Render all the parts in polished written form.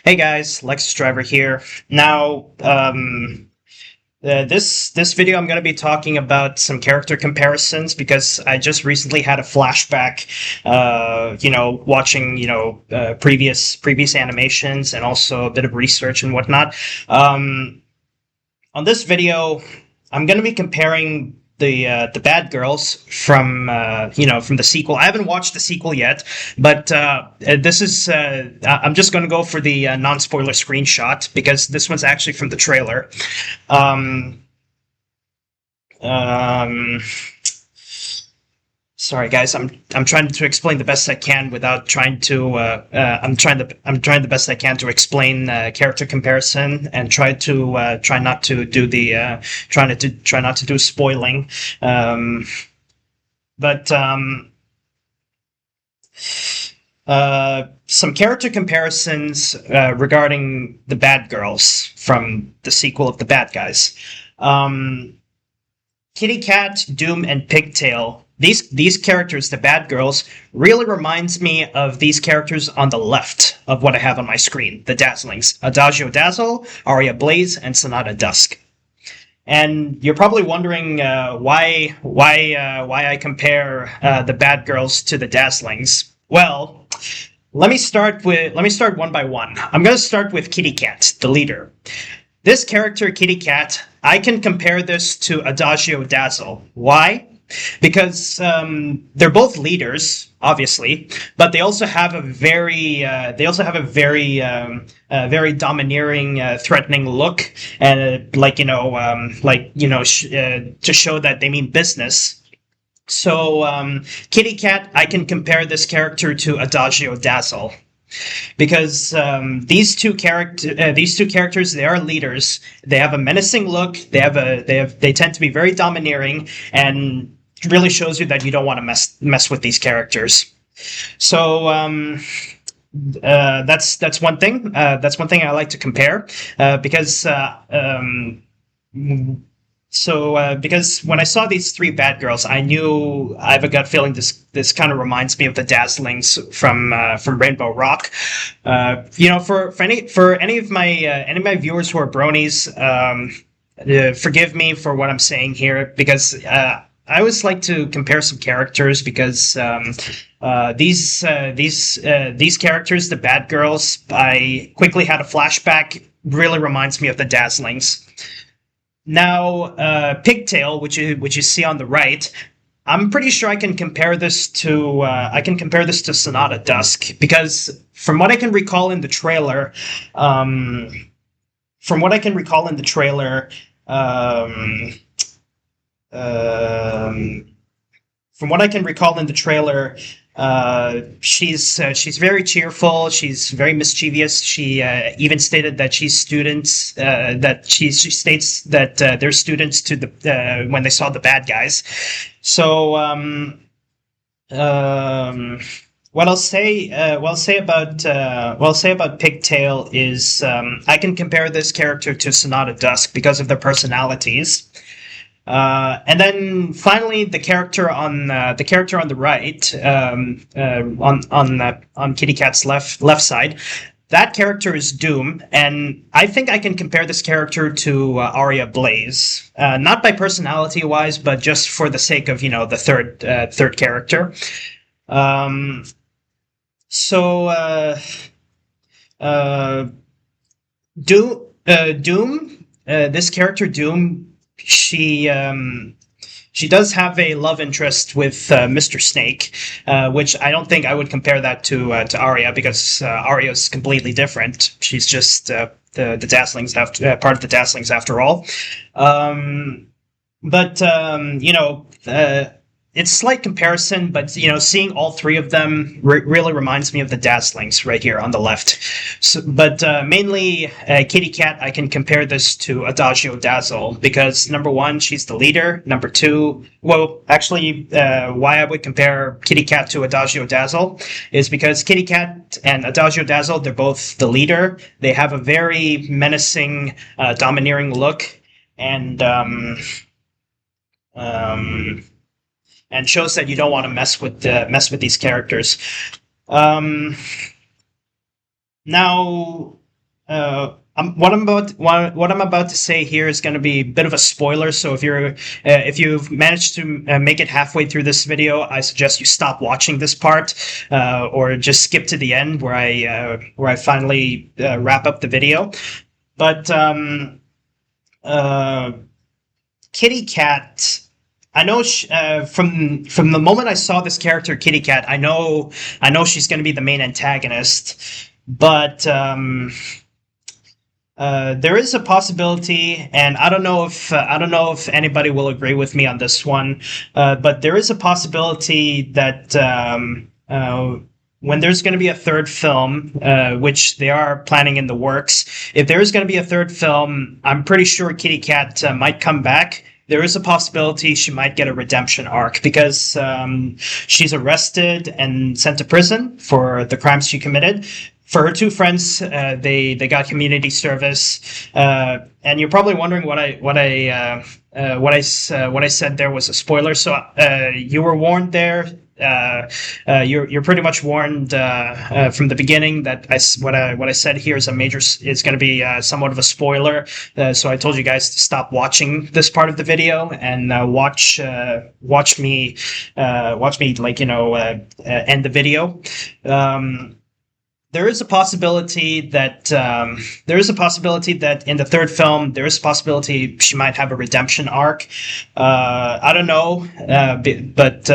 Hey guys, Lexus Driver here. Now, this video I'm going to be talking about some character comparisons because I just recently had a flashback, watching previous animations and also a bit of research and whatnot. On this video, I'm going to be comparing the bad girls from the sequel. I haven't watched the sequel yet, but this is I'm just going to go for the non-spoiler screenshot because this one's actually from the trailer. Um, um, Sorry guys, I'm trying to explain the best I can without trying to I'm trying the best I can to explain character comparison and try not to do the try not to do spoiling. Um, but Some character comparisons regarding the bad girls from the sequel of the bad guys. Um, Kitty Cat, Doom, and Pigtail. These characters, the bad girls, really reminds me of these characters on the left of what I have on my screen, the Dazzlings. Adagio Dazzle, Aria Blaze, and Sonata Dusk. And you're probably wondering why I compare the bad girls to the Dazzlings. Well, let me start one by one. I'm going to start with Kitty Cat, the leader. This character, Kitty Cat, I can compare this to Adagio Dazzle. Why? Because they're both leaders, obviously, but they also have a very domineering, threatening look, and to show that they mean business. So, Kitty Cat, I can compare this character to Adagio Dazzle because these two characters, they are leaders. They have a menacing look. They tend to be very domineering, and really shows you that you don't want to mess with these characters. So that's one thing. That's one thing I like to compare because. Because when I saw these three bad girls, I have a gut feeling this kind of reminds me of the Dazzlings from Rainbow Rock. For any of my viewers who are bronies, forgive me for what I'm saying here because I always like to compare some characters because these characters, the bad girls, I quickly had a flashback. Really reminds me of the Dazzlings. Now, Pigtail, which you see on the right, I'm pretty sure I can compare this to Sonata Dusk because from what I can recall in the trailer, from what I can recall in the trailer, from what I can recall in the trailer, she's very cheerful. She's very mischievous. She even stated that she states that they're students to the when they saw the bad guys. So what I'll say about Pigtail is I can compare this character to Sonata Dusk because of their personalities. And then finally, the character on the right, on Kitty Cat's left side, that character is Doom, and I think I can compare this character to Aria Blaze, not by personality wise, but just for the sake of the third character. Um, so Doom, this character Doom. She does have a love interest with Mr. Snake, which I don't think I would compare that to Aria because Aria is completely different. She's just the Dazzlings part of the Dazzlings after all. But it's a slight comparison, but seeing all three of them really reminds me of the Dazzlings right here on the left. So, but mainly Kitty Cat, I can compare this to Adagio Dazzle because number one, she's the leader. Number two, well, actually, why I would compare Kitty Cat to Adagio Dazzle is because Kitty Cat and Adagio Dazzle, they're both the leader. They have a very menacing, domineering look, and and shows that you don't want to mess with these characters. Um, Now, what I'm about to say here is going to be a bit of a spoiler. So if you've managed to make it halfway through this video, I suggest you stop watching this part, or just skip to the end where I finally wrap up the video. But uh, Kitty Cat. I know from the moment I saw this character, Kitty Cat. I know she's going to be the main antagonist, but there is a possibility, and I don't know if anybody will agree with me on this one, but there is a possibility that when there's going to be a third film, which they are planning in the works, if there is going to be a third film, I'm pretty sure Kitty Cat might come back. There is a possibility she might get a redemption arc because she's arrested and sent to prison for the crimes she committed. For her two friends, they got community service, and you're probably wondering what I said there was a spoiler. So you were warned there. You're pretty much warned from the beginning that what I said here is is going to be somewhat of a spoiler. So I told you guys to stop watching this part of the video and watch me like end the video. There is a possibility that in the third film there is a possibility she might have a redemption arc. I don't know, but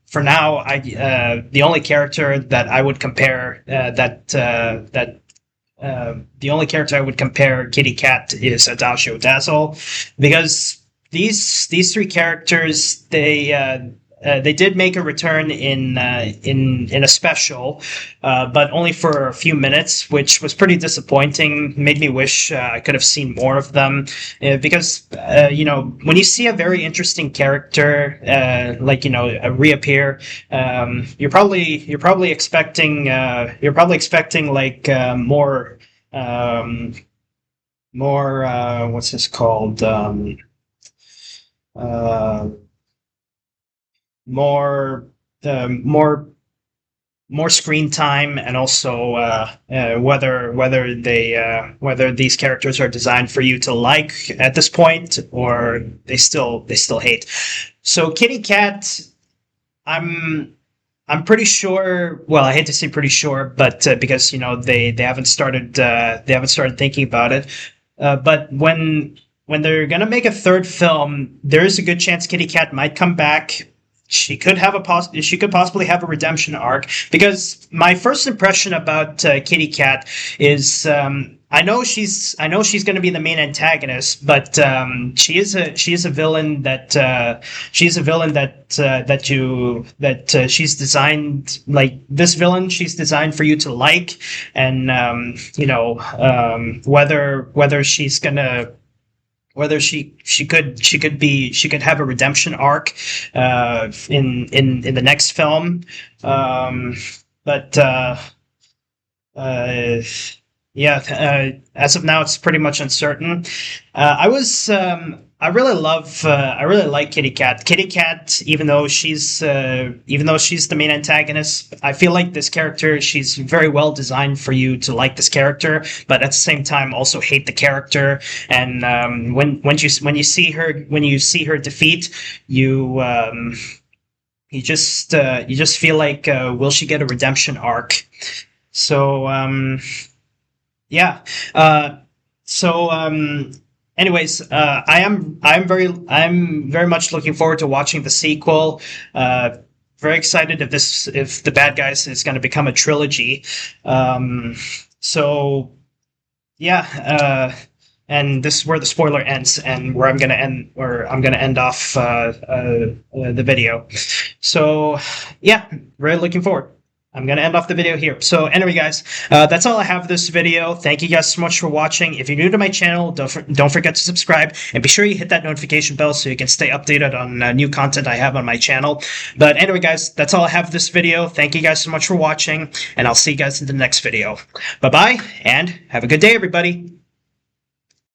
for now, the only character that I would compare the only character I would compare Kitty Cat is Adagio Dazzle, because these three characters they did make a return in a special, but only for a few minutes, which was pretty disappointing. Made me wish I could have seen more of them, because when you see a very interesting character reappear, you're probably expecting like more what's this called more more screen time, and also whether these characters are designed for you to like at this point, or they still hate. So Kitty Cat, I'm pretty sure. Well, I hate to say pretty sure, but because they haven't started thinking about it. But when they're gonna make a third film, there is a good chance Kitty Cat might come back. She could possibly have a redemption arc, because my first impression about Kitty Cat is I know she's going to be the main antagonist, but she is a villain that she's designed, like, this villain she's designed for you to like, and whether she's gonna whether she could have a redemption arc in the next film, but yeah, as of now, it's pretty much uncertain. I really like Kitty Cat. Kitty Cat, even though she's the main antagonist, I feel like this character, she's very well designed for you to like this character, but at the same time also hate the character. And when you see her defeat, you just feel like, will she get a redemption arc? So yeah. Anyways, I'm very much looking forward to watching the sequel. Very excited if the Bad Guys is going to become a trilogy. So yeah, and this is where the spoiler ends, and where I'm going to end off the video. So yeah, really looking forward. I'm going to end off the video here. So anyway, guys, that's all I have for this video. Thank you guys so much for watching. If you're new to my channel, don't forget to subscribe, and be sure you hit that notification bell so you can stay updated on new content I have on my channel. But anyway, guys, that's all I have for this video. Thank you guys so much for watching, and I'll see you guys in the next video. Bye-bye, and have a good day, everybody.